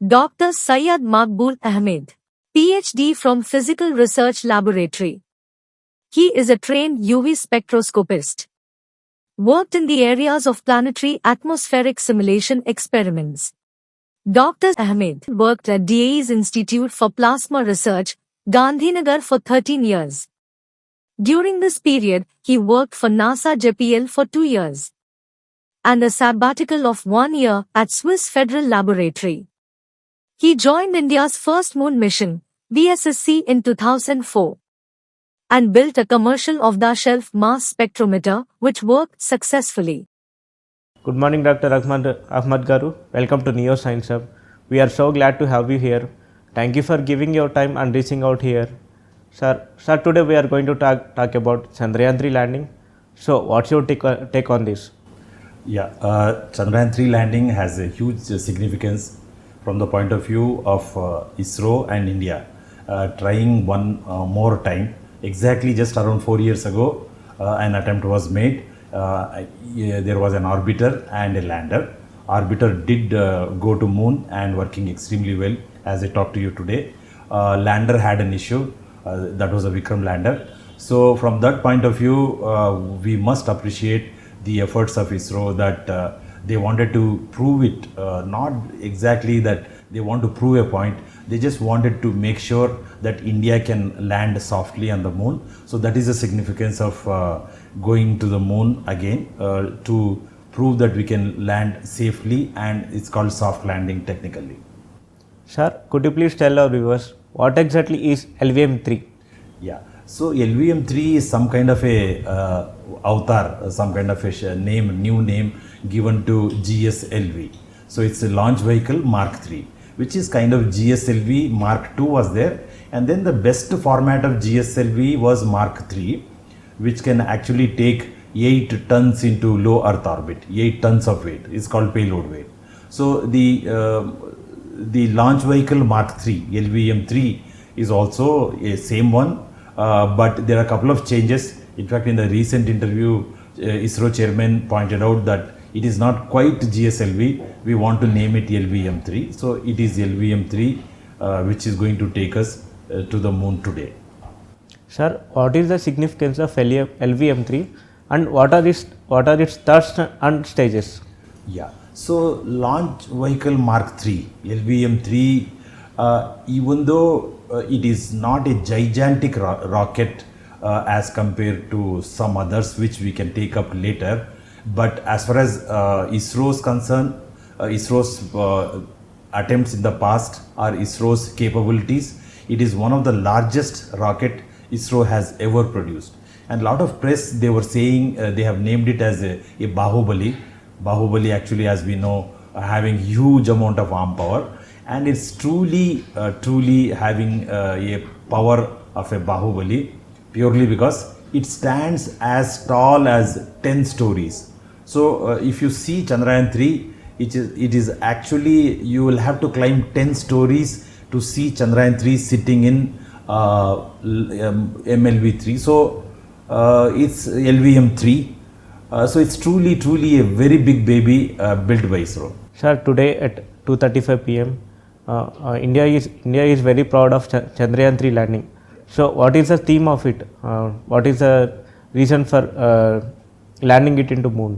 Dr. Syed Ahmed, Ph.D. from Physical Research Laboratory. He is a trained UV Spectroscopist. Worked in the areas of planetary atmospheric simulation experiments. Dr. Ahmed worked at DAE's Institute for Plasma Research, Gandhinagar for 13 years. During this period, he worked for NASA JPL for 2 years and a sabbatical of 1 year at Swiss Federal Laboratory. He joined India's first moon mission, VSSC, in 2004 and built a commercial off-the-shelf mass spectrometer which worked successfully. Good morning, Dr. Ahmed Garu. Welcome to Neosciencehub. We are so glad to have you here. Thank you for giving your time and reaching out here. Sir, today we are going to talk about Chandrayaan 3 landing. So, what's your take on this? Yeah, Chandrayaan 3 landing has a huge significance from the point of view of ISRO and India trying one more time. Exactly just around 4 years ago, an attempt was made. There was an orbiter and a lander. Orbiter did go to moon and working extremely well as I talk to you today. Lander had an issue, that was a Vikram lander. So from that point of view, we must appreciate the efforts of ISRO that they wanted to prove it, not exactly that they want to prove a point, they just wanted to make sure that India can land softly on the moon. So that is the significance of going to the moon again to prove that we can land safely, and it's called soft landing technically. Sir, could you please tell our viewers what exactly is LVM3? Yeah, so LVM3 is some kind of a avatar, some kind of a new name given to GSLV. So it's a launch vehicle Mark III, which is kind of GSLV. Mark II was there, and then the best format of GSLV was Mark III, which can actually take 8 tons into low Earth orbit, 8 tons of weight. It's called payload weight. So the launch vehicle Mark III, LVM3, is also a same one, but there are a couple of changes. In fact, in the recent interview, ISRO chairman pointed out that it is not quite GSLV, we want to name it LVM3. So it is LVM3 which is going to take us to the moon today. Sir, what is the significance of LVM3 and what are its steps and stages? Yeah, so launch vehicle Mark III, LVM3, even though it is not a gigantic rocket as compared to some others which we can take up later, but as far as ISRO is concerned, ISRO's attempts in the past or ISRO's capabilities, it is one of the largest rocket ISRO has ever produced. And a lot of press, they were saying they have named it as a Bahubali. Bahubali actually, as we know, having huge amount of arm power, and it's truly having a power of a Bahubali purely because it stands as tall as 10 stories. So if you see Chandrayaan 3, it is actually, you will have to climb 10 stories to see Chandrayaan 3 sitting in MLV3. So it's LVM3. So it's truly a very big baby built by ISRO. Sir, today at 2:35 p.m. India is very proud of Chandrayaan 3 landing. So what is the theme of it? What is the reason for landing it into moon?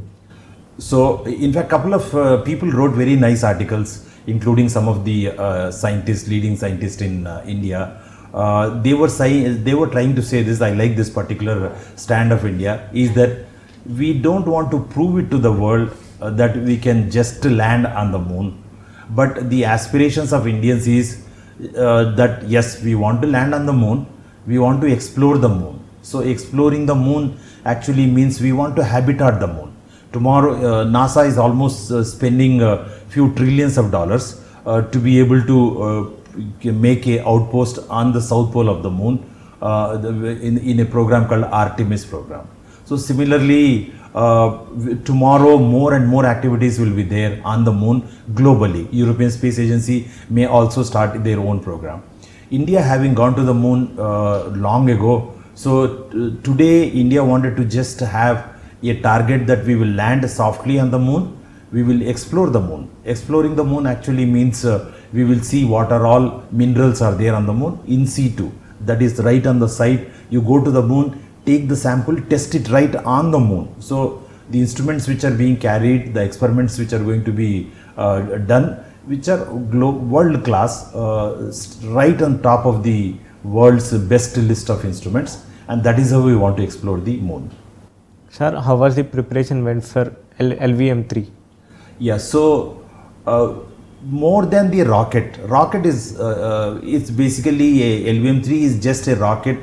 So in fact, couple of people wrote very nice articles, including some of the leading scientists in India. They were trying to say this. I like this particular stand of India, is that we don't want to prove it to the world that we can just land on the moon, but the aspirations of Indians is that yes, we want to land on the moon, we want to explore the moon. So exploring the moon actually means we want to habitat the moon. Tomorrow NASA is almost spending a few trillions of dollars to be able to make a outpost on the south pole of the moon in a program called Artemis program. So similarly, tomorrow more and more activities will be there on the moon globally. European Space Agency may also start their own program. India having gone to the moon long ago, so today India wanted to just have a target that we will land softly on the moon we will explore the moon. Exploring the moon actually means we will see what are all minerals are there on the moon in situ. That is right on the site. You go to the moon, take the sample, test it right on the moon. So the instruments which are being carried, the experiments which are going to be done, which are world class, right on top of the world's best list of instruments, and that is how we want to explore the moon. Sir, how was the preparation went for LVM3? Yeah, so more than the rocket is it's basically LVM3 is just a rocket.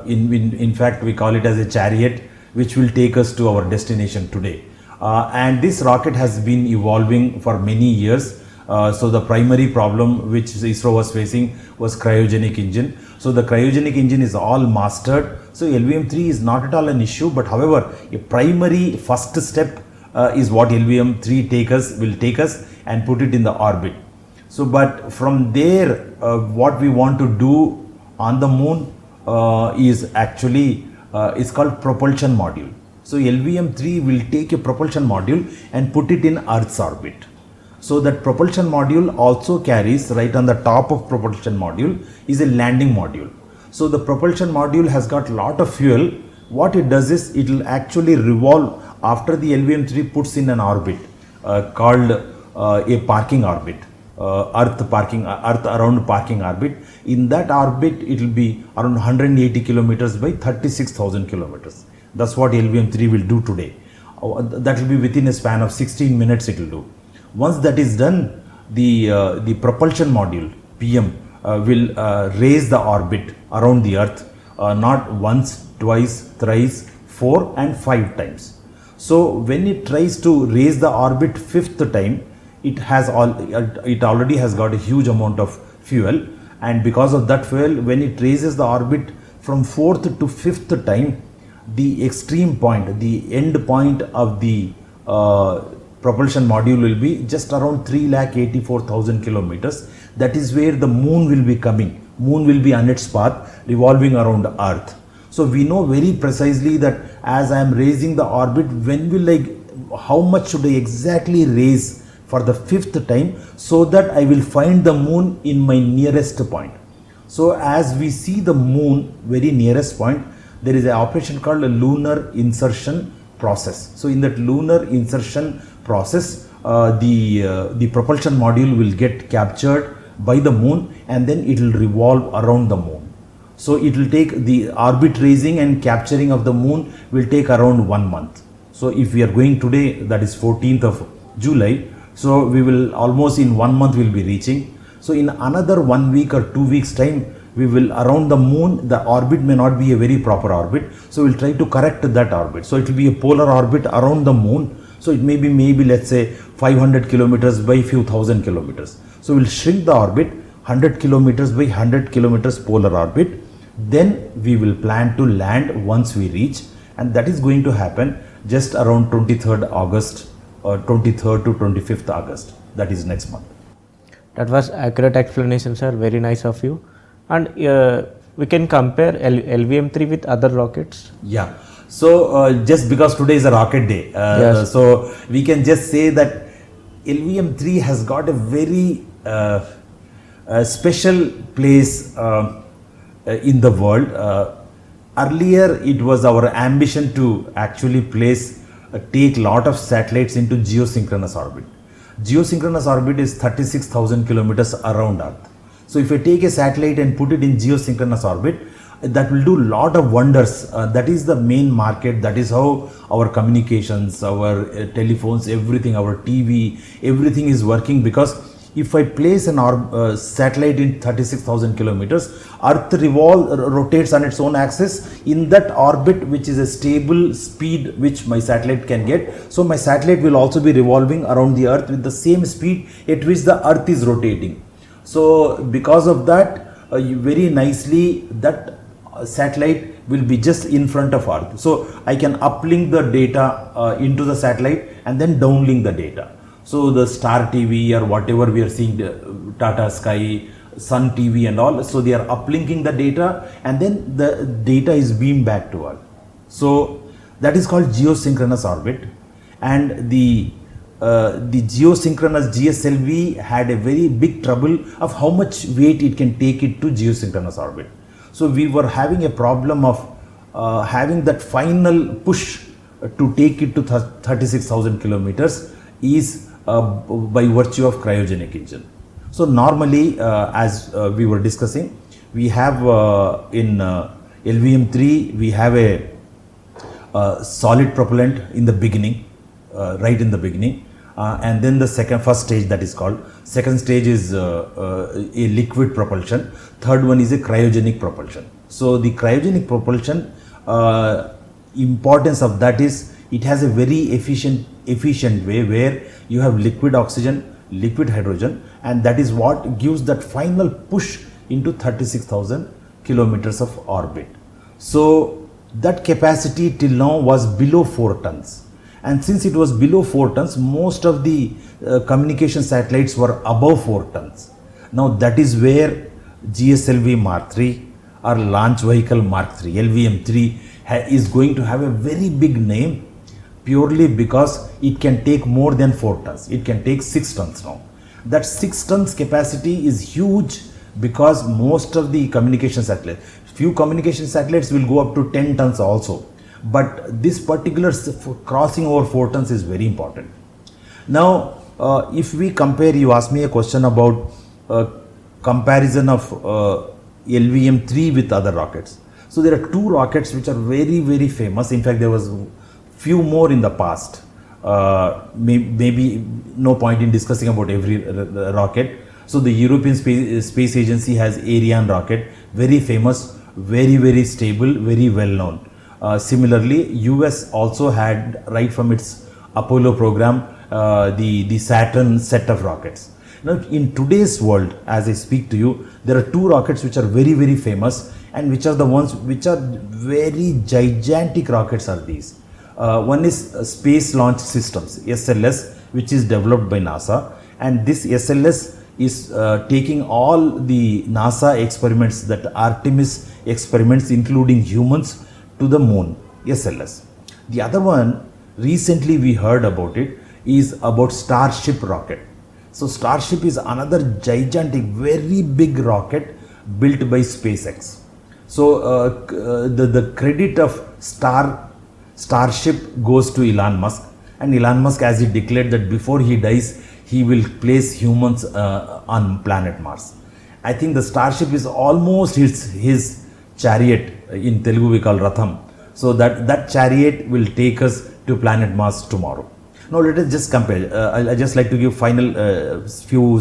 In fact, we call it as a chariot, which will take us to our destination today. And this rocket has been evolving for many years. So the primary problem which ISRO was facing was cryogenic engine. So the cryogenic engine is all mastered. So LVM3 is not at all an issue, but however, a primary first step is what LVM3 will take us and put it in the orbit. So but from there, what we want to do on the moon is actually is called propulsion module. So LVM3 will take a propulsion module and put it in Earth's orbit. So that propulsion module also carries, right on the top of propulsion module is a landing module. So the propulsion module has got lot of fuel. What it does is it will actually revolve after the LVM3 puts in an orbit called a parking orbit, Earth around parking orbit. In that orbit, it will be around 180 kilometers by 36,000 kilometers. That's what LVM3 will do today. That will be within a span of 16 minutes it will do. Once that is done, the propulsion module PM will raise the orbit around the Earth, not once, twice, thrice, 4 and 5 times. So when it tries to raise the orbit 5th time, it already has got a huge amount of fuel, and because of that fuel, when it raises the orbit from 4th to 5th time, the extreme point, the end point of the propulsion module will be just around 384,000 kilometers. That is where the moon will be coming. Moon will be on its path revolving around Earth. So we know very precisely that as I am raising the orbit, how much should I exactly raise for the 5th time, so that I will find the moon in my nearest point. So as we see the moon very nearest point, there is an operation called a lunar insertion process. So in that lunar insertion process, the propulsion module will get captured by the moon, and then it will revolve around the moon. So it will take the orbit raising and capturing of the moon will take around 1 month. So if we are going today, that is 14th of July, so we will almost in 1 month will be reaching. So in another 1 week or 2 weeks time, we will around the moon. The orbit may not be a very proper orbit, so we'll try to correct that orbit. So it will be a polar orbit around the moon. So it may be maybe let's say 500 kilometers by few thousand kilometers. So we'll shrink the orbit 100 kilometers by 100 kilometers polar orbit. Then we will plan to land once we reach, and that is going to happen just around 23rd August or 23rd to 25th August. That is next month. That was accurate explanation, sir. Very nice of you. And we can compare LVM3 with other rockets. Yeah. So just because today is a rocket day, yes. So we can just say that LVM3 has got a very special place in the world. Earlier, it was our ambition to actually take lot of satellites into geosynchronous orbit. Geosynchronous orbit is 36,000 kilometers around Earth. So if I take a satellite and put it in geosynchronous orbit, that will do lot of wonders. That is the main market. That is how our communications, our telephones, everything, our TV, everything is working. Because if I place an satellite in 36,000 kilometers, Earth rotates on its own axis in that orbit, which is a stable speed which my satellite can get. So my satellite will also be revolving around the Earth with the same speed at which the Earth is rotating. So because of that, very nicely that satellite will be just in front of Earth. So I can uplink the data into the satellite and then downlink the data. So the Star TV or whatever we are seeing, the Tata Sky, Sun TV and all, so they are uplinking the data, and then the data is beamed back to Earth. So that is called geosynchronous orbit. And the the geosynchronous GSLV had a very big trouble of how much weight it can take it to geosynchronous orbit. So we were having a problem of having that final push to take it to 36,000 kilometers is by virtue of cryogenic engine. So normally, as we were discussing, we have in LVM3 we have a solid propellant in the beginning, right in the beginning, and then the first stage, that is called second stage, is a liquid propulsion. Third one is a cryogenic propulsion. So the cryogenic propulsion, importance of that is it has a very efficient way where you have liquid oxygen, liquid hydrogen, and that is what gives that final push into 36,000 kilometers of orbit. So that capacity till now was below 4 tons, and since it was below 4 tons, most of the communication satellites were above 4 tons. Now that is where GSLV Mark III or Launch Vehicle Mark III, LVM3, is going to have a very big name, purely because it can take more than 4 tons. It can take 6 tons now. That 6 tons capacity is huge, because most of the communication satellites, few communication satellites will go up to 10 tons also, but this particular crossing over 4 tons is very important. Now if we compare, you asked me a question about comparison of LVM3 with other rockets. So there are 2 rockets which are very famous. In fact, there was few more in the past. Maybe no point in discussing about every rocket. So the European Space Agency has Ariane rocket, very famous, very stable, very well known. Similarly, US also had, right from its Apollo program, the Saturn set of rockets. Now in today's world, as I speak to you, there are 2 rockets which are very famous, and which are the ones which are very gigantic rockets are these. One is Space Launch Systems, SLS, which is developed by NASA, and this SLS is taking all the NASA experiments, that Artemis experiments, including humans, to the moon, SLS. The other one, recently we heard about it, is about Starship rocket. So Starship is another gigantic, very big rocket built by SpaceX. So the credit of Starship goes to Elon Musk, and Elon Musk, as he declared that before he dies, he will place humans on planet Mars. I think the Starship is almost his chariot. In Telugu we call Ratham. So that chariot will take us to planet Mars tomorrow. Now let us just compare. I just like to give final few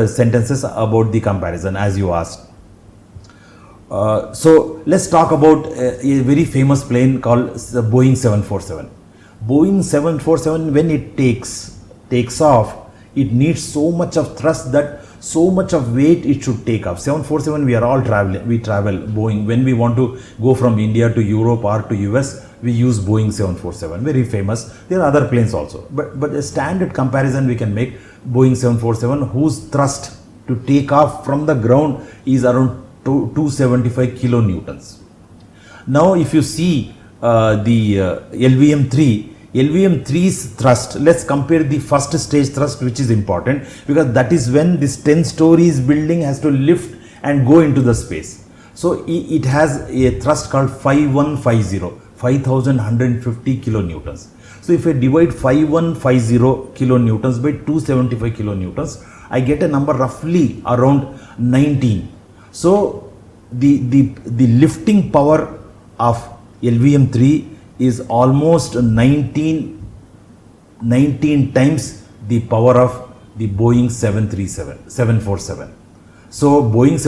sentences about the comparison, as you asked. So let's talk about a very famous plane called the Boeing 747. Boeing 747, when it takes off, it needs so much of thrust that so much of weight it should take off. 747, we are all traveling, we travel Boeing. When we want to go from India to Europe or to US, we use Boeing 747, very famous. There are other planes also, but a standard comparison we can make, Boeing 747, whose thrust to take off from the ground is around 275 kilonewtons. Now if you see the LVM3's thrust, let's compare the first stage thrust, which is important, because that is when this 10 stories building has to lift and go into the space. So it has a thrust called 5150 kilonewtons. So if I divide 5150 kilonewtons by 275 kilonewtons, I get a number roughly around 19. So the lifting power of LVM3 is almost 19 times the power of the Boeing 747. So Boeing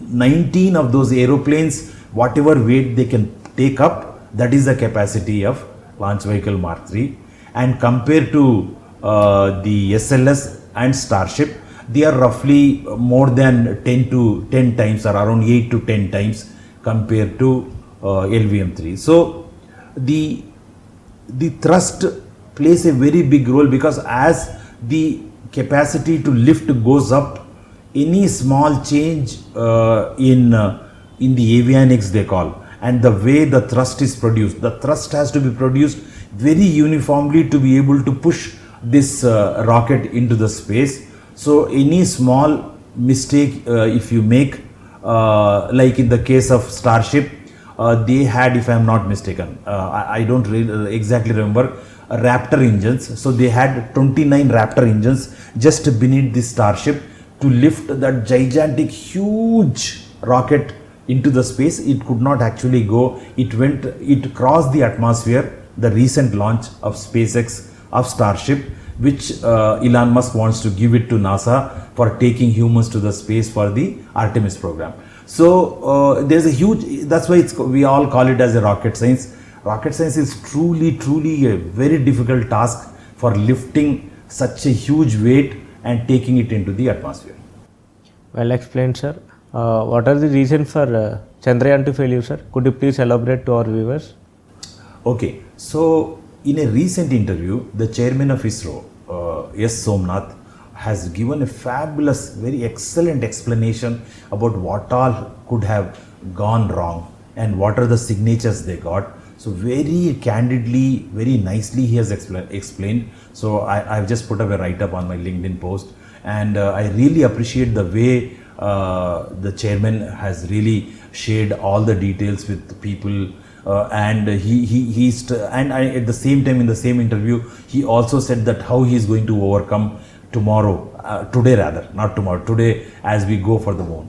19 of those aeroplanes, whatever weight they can take up, that is the capacity of Launch Vehicle Mark III. And compared to the SLS and Starship, they are roughly more than 10 times, or around 8 to 10 times compared to LVM3. So the thrust plays a very big role, because as the capacity to lift goes up, any small change in the avionics, they call, and the way the thrust is produced, the thrust has to be produced very uniformly to be able to push this rocket into the space. So any small mistake if you make, like in the case of Starship, they had, if I am not mistaken, I don't really exactly remember, Raptor engines. So they had 29 Raptor engines just beneath the Starship to lift that gigantic huge rocket into the space. It could not actually go. It crossed the atmosphere. The recent launch of SpaceX of Starship, which Elon Musk wants to give it to NASA for taking humans to the space for the Artemis program. So there's a huge, that's why we all call it as a rocket science. Rocket science is truly a very difficult task for lifting such a huge weight and taking it into the atmosphere. Well explained, sir. What are the reasons for Chandrayaan to failure, sir? Could you please elaborate to our viewers? Okay, so in a recent interview, the chairman of ISRO, S. Somnath, has given a fabulous, very excellent explanation about what all could have gone wrong and what are the signatures they got. So very candidly, very nicely he has explained. So I've just put up a write-up on my LinkedIn post, and I really appreciate the way the chairman has really shared all the details with people. And at the same time, in the same interview, he also said that how he is going to overcome today rather, not tomorrow, today as we go for the moon.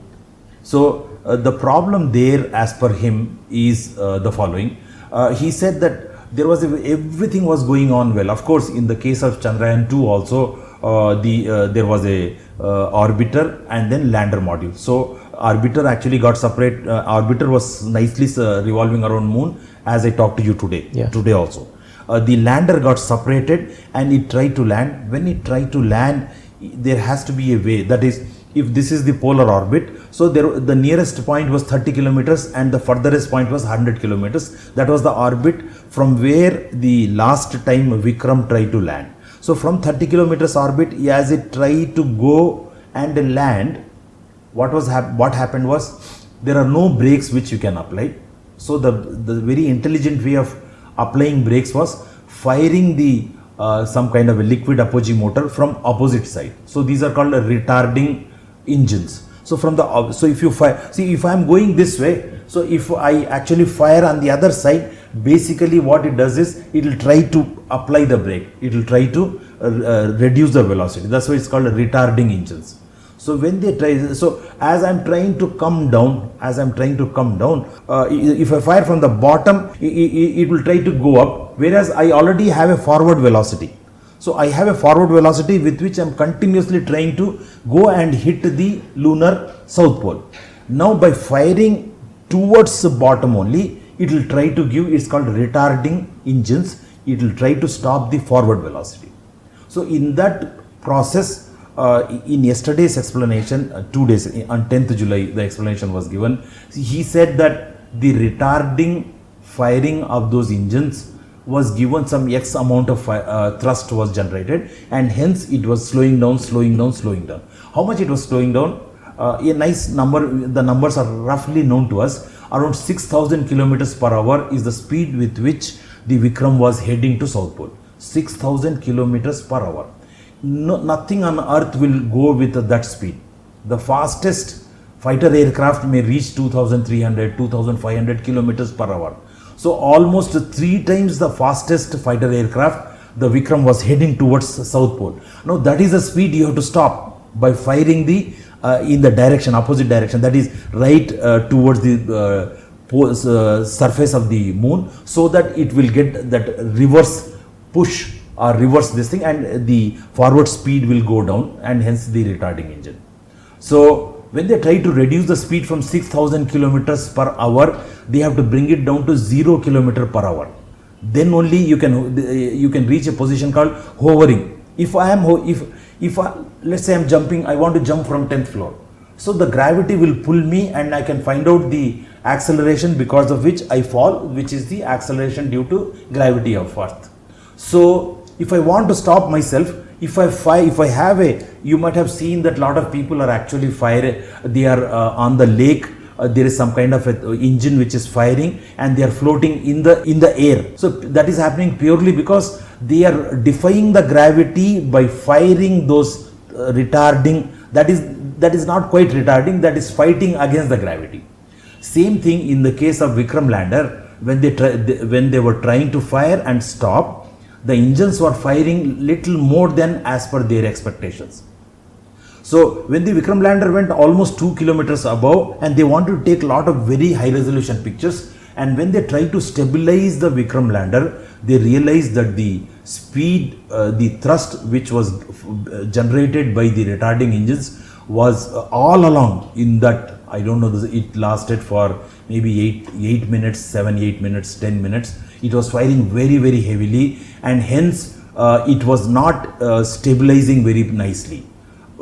So the problem there as per him is the following. He said that everything was going on well. Of course, in the case of Chandrayaan 2 also, there was a orbiter and then lander module. So orbiter actually got separate. Orbiter was nicely revolving around moon, as I talked to you today. Yeah. Today also, the lander got separated and it tried to land. When it tried to land, there has to be a way. That is, if this is the polar orbit, so the nearest point was 30 kilometers and the furthest point was 100 kilometers. That was the orbit from where the last time Vikram tried to land. So from 30 kilometers orbit, as it tried to go and land, what happened was there are no brakes which you can apply. So the very intelligent way of applying brakes was firing the some kind of a liquid apogee motor from opposite side. So these are called retarding engines. So if you fire, see, if I am going this way, so if I actually fire on the other side, basically what it does is it will try to apply the brake. It will try to reduce the velocity. That's why it's called retarding engines. So when they try, so as I'm trying to come down, if I fire from the bottom, it will try to go up, whereas I already have a forward velocity. So I have a forward velocity with which I am continuously trying to go and hit the lunar south pole. Now by firing towards the bottom only, it will try to give, it's called retarding engines, it will try to stop the forward velocity. So in that process, in yesterday's explanation, 2 days, on 10th July, the explanation was given. He said that the retarding firing of those engines was given some X amount of thrust was generated, and hence it was slowing down. How much it was slowing down? A nice number, the numbers are roughly known to us. Around 6,000 kilometers per hour is the speed with which the Vikram was heading to South Pole. 6,000 kilometers per hour. No, nothing on earth will go with that speed. The fastest fighter aircraft may reach 2,300, 2,500 kilometers per hour. So almost 3 times the fastest fighter aircraft, the Vikram was heading towards South Pole. Now that is the speed you have to stop by firing the in the direction, opposite direction, that is right towards the surface of the moon, so that it will get that reverse push or reverse this thing, and the forward speed will go down, and hence the retarding engine. So when they try to reduce the speed from 6,000 kilometers per hour, they have to bring it down to 0 kilometer per hour. Then only you can reach a position called hovering. If let's say I'm jumping, I want to jump from 10th floor. So the gravity will pull me, and I can find out the acceleration because of which I fall, which is the acceleration due to gravity of Earth. So if I want to stop myself, if I have you might have seen that lot of people are actually they are on the lake there is some kind of a engine which is firing and they are floating in the air. So that is happening purely because they are defying the gravity by firing those retarding, that is not quite retarding, that is fighting against the gravity. Same thing in the case of Vikram lander, when they were trying to fire and stop, the engines were firing little more than as per their expectations. So when the Vikram lander went almost 2 kilometers above and they wanted to take a lot of very high resolution pictures, and when they tried to stabilize the Vikram lander, they realized that the speed, the thrust which was generated by the retarding engines was all along in that, I don't know, it lasted for maybe 8 minutes, 7, 8 minutes, 10 minutes. It was firing very, very heavily, and hence it was not stabilizing very nicely.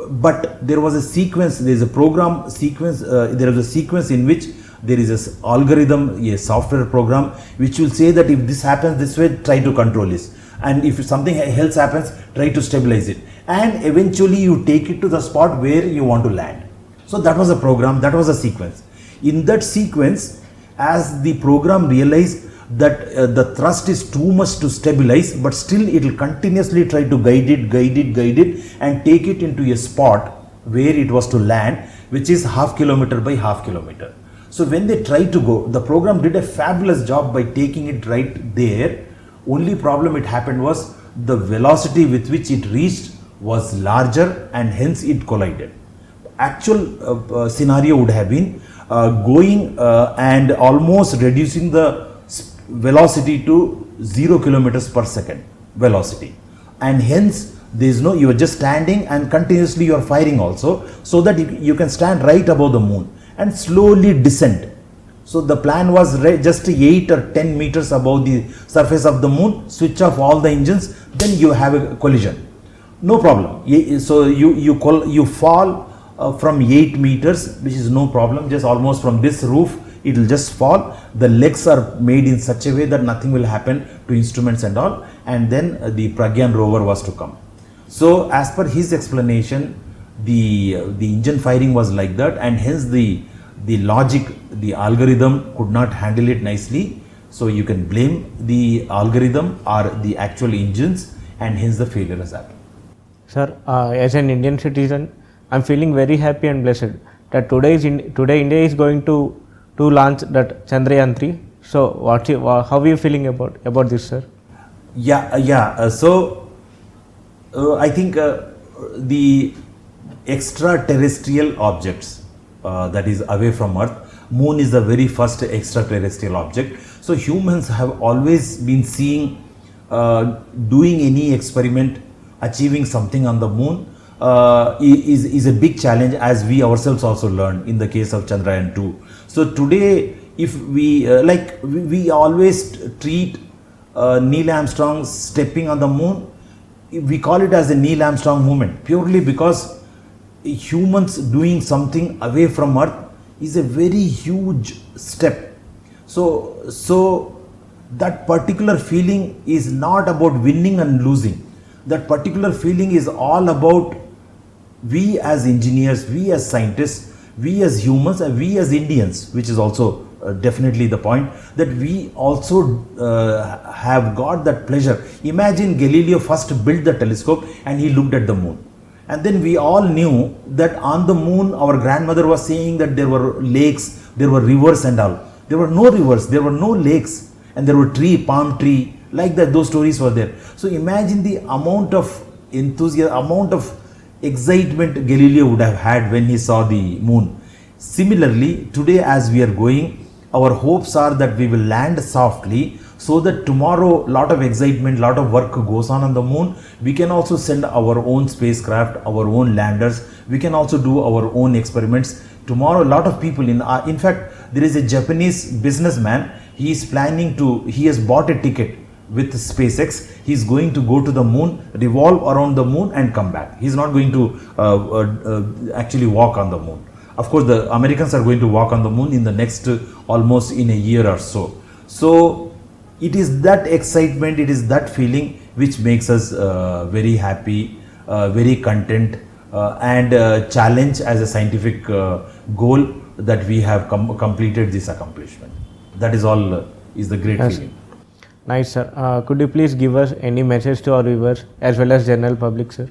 But there was a sequence, there is a program sequence, there is a sequence in which there is an algorithm, a software program which will say that if this happens this way, try to control this, and if something else happens, try to stabilize it, and eventually you take it to the spot where you want to land. So that was a program, that was a sequence. In that sequence, as the program realized that the thrust is too much to stabilize, but still it will continuously try to guide it and take it into a spot where it was to land, which is half kilometer by half kilometer. So when they tried to go, the program did a fabulous job by taking it right there. Only problem it happened was the velocity with which it reached was larger, and hence it collided. Actual scenario would have been going and almost reducing the velocity to 0 kilometers per second velocity, and hence there is no, you are just standing and continuously you are firing also, so that you can stand right above the moon and slowly descend. So the plan was just 8 or 10 meters above the surface of the moon, switch off all the engines, then you have a collision, no problem. So you fall from 8 meters, which is no problem, just almost from this roof it will just fall. The legs are made in such a way that nothing will happen to instruments and all, and then the Pragyan rover was to come. So as per his explanation, the engine firing was like that, and hence the logic, the algorithm could not handle it nicely. So you can blame the algorithm or the actual engines, and hence the failure has happened. Sir, as an Indian citizen, I am feeling very happy and blessed that today India is going to launch that Chandrayaan 3. So how are you feeling about this, sir? So I think the extraterrestrial objects that is away from Earth, moon is the very first extraterrestrial object. So humans have always been seeing doing any experiment, achieving something on the moon is a big challenge, as we ourselves also learned in the case of Chandrayaan 2. So today, if we always treat Neil Armstrong stepping on the moon, we call it as a Neil Armstrong movement, purely because humans doing something away from Earth is a very huge step. So that particular feeling is not about winning and losing. That particular feeling is all about we as engineers, we as scientists, we as humans, and we as Indians, which is also definitely the point, that we also have got that pleasure. Imagine Galileo first built the telescope and he looked at the moon, and then we all knew that on the moon our grandmother was saying that there were lakes, there were rivers and all. There were no rivers, there were no lakes, and there were palm tree, like that, those stories were there. So imagine the amount of enthusiasm, amount of excitement Galileo would have had when he saw the moon. Similarly, today as we are going, our hopes are that we will land softly, so that tomorrow lot of excitement, lot of work goes on the moon. We can also send our own spacecraft, our own landers. We can also do our own experiments. Tomorrow a lot of people, in fact there is a Japanese businessman, he has bought a ticket with SpaceX. He is going to go to the moon, revolve around the moon and come back. He is not going to actually walk on the moon. Of course the Americans are going to walk on the moon in the next almost in a year or so. So it is that excitement, it is that feeling which makes us very happy, very content, and challenge as a scientific goal that we have completed this accomplishment. That is all is the great Yes. feeling. Nice, sir. Could you please give us any message to our viewers as well as general public, sir?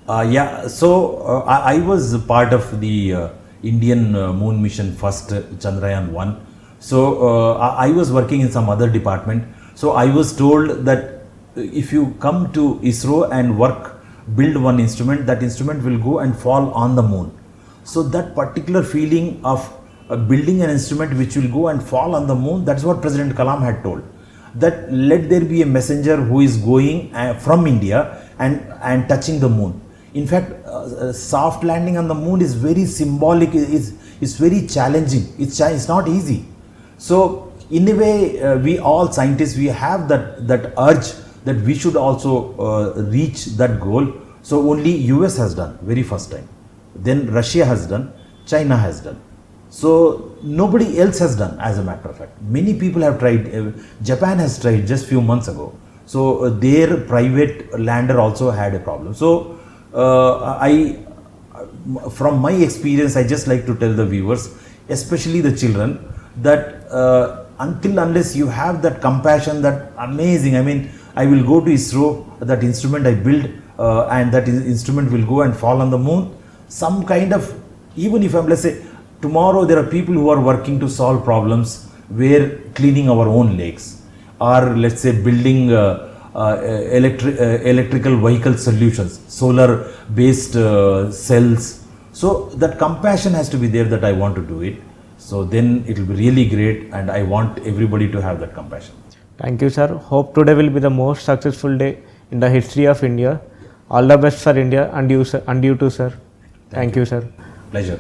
Yeah, so I was part of the Indian moon mission first, Chandrayaan 1. So I was working in some other department. So I was told that if you come to ISRO and build one instrument, that instrument will go and fall on the moon. So that particular feeling of building an instrument which will go and fall on the moon, that's what President Kalam had told. That let there be a messenger who is going from India and touching the moon. In fact, soft landing on the moon is very symbolic, it's very challenging, it's not easy. So in a way, we all scientists, we have that urge that we should also reach that goal. So only US has done very first time, then Russia has done, China has done. So nobody else has done, as a matter of fact. Many people have tried. Japan has tried just few months ago. So their private lander also had a problem. So from my experience, I just like to tell the viewers, especially the children, that unless you have that compassion, that amazing, I mean, I will go to ISRO, that instrument I build, and that instrument will go and fall on the moon. Some kind of, even if I'm, let's say, tomorrow there are people who are working to solve problems where cleaning our own lakes, or let's say building electrical vehicle solutions, solar based cells. So that compassion has to be there, that I want to do it. So then it will be really great, and I want everybody to have that compassion. Thank you, sir. Hope today will be the most successful day in the history of India. All the best for India and you, sir, and you too, sir. Thank you, sir. Pleasure.